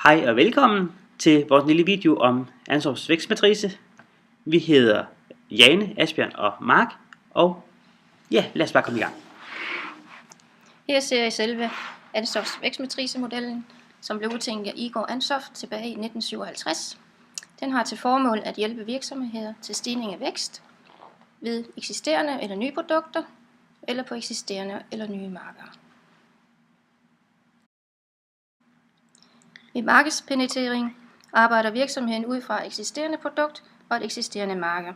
Hej og velkommen til vores lille video om Ansovs vækstmatrice. Vi hedder Jane, Asbjørn og Mark, og ja, lad os bare komme i gang. Her ser I selve Ansovs vækstmatricemodellen, som blev udtænkt af Igor Ansov tilbage i 1957. Den har til formål at hjælpe virksomheder til stigning af vækst ved eksisterende eller nye produkter, eller på eksisterende eller nye markeder. Ved markedspenetrering arbejder virksomheden ud fra eksisterende produkt og et eksisterende marked.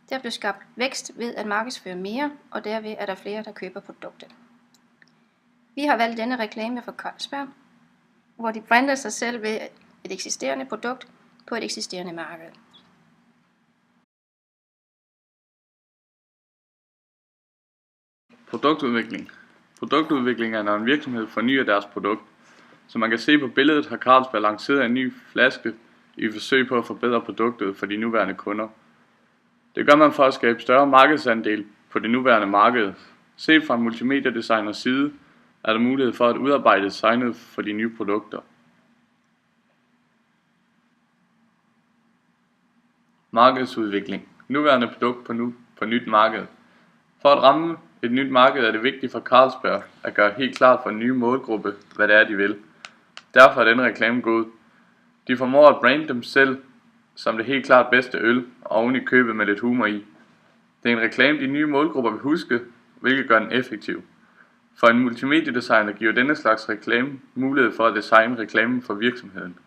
Der bliver skabt vækst ved at markedsføre mere, og derved er der flere, der køber produktet. Vi har valgt denne reklame for Carlsberg, hvor de brander sig selv ved et eksisterende produkt på et eksisterende marked. Produktudvikling. Produktudvikling er, når en virksomhed fornyer deres produkt. Som man kan se på billedet, har Carlsberg lanceret en ny flaske i forsøg på at forbedre produktet for de nuværende kunder. Det gør man for at skabe større markedsandel på det nuværende marked. Set fra en multimediedesigners side er der mulighed for at udarbejde designet for de nye produkter. Markedsudvikling. Nuværende produkt på nyt marked. For at ramme et nyt marked er det vigtigt for Carlsberg at gøre helt klart for en ny målgruppe, hvad det er, de vil. Derfor er denne reklame god. De formår at brande dem selv som det helt klart bedste øl, og oven i købet med lidt humor i. Det er en reklame, de nye målgrupper vil huske, hvilket gør den effektiv. For en multimediedesigner giver denne slags reklame mulighed for at designe reklamen for virksomheden.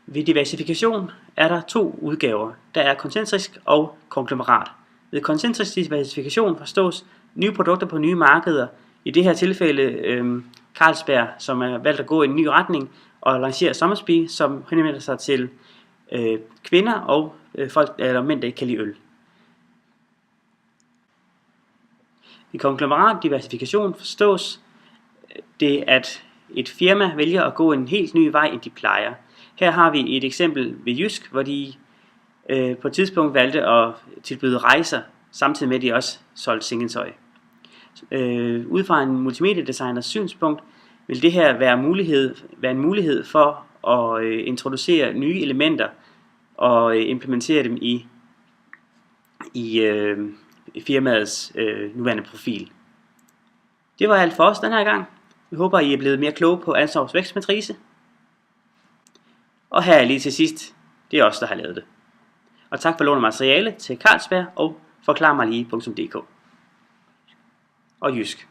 Ved diversifikation er der to udgaver. Der er koncentrisk og konglomerat. Ved koncentrisk diversifikation forstås nye produkter på nye markeder. I det her tilfælde Carlsberg, som er valgt at gå i en ny retning og lancere Somersby, som henvender sig til kvinder og folk eller mænd, der ikke kan lide øl. I konglomerat diversifikation forstås det, at et firma vælger at gå en helt ny vej, end de plejer. Her har vi et eksempel ved Jysk, hvor de på et tidspunkt valgte at tilbyde rejser, samtidig med at de også solgte sengetøj. Ud fra en multimediedesigners synspunkt vil det her være en mulighed for at introducere nye elementer og implementere dem i firmaets nuværende profil. Det var alt for os den her gang. Vi håber, I er blevet mere kloge på Ansovs vækstmatrice. Og her er lige til sidst, det er os, der har lavet det. Og tak for lån af materiale til Carlsberg og forklarmiglige.dk og Jysk.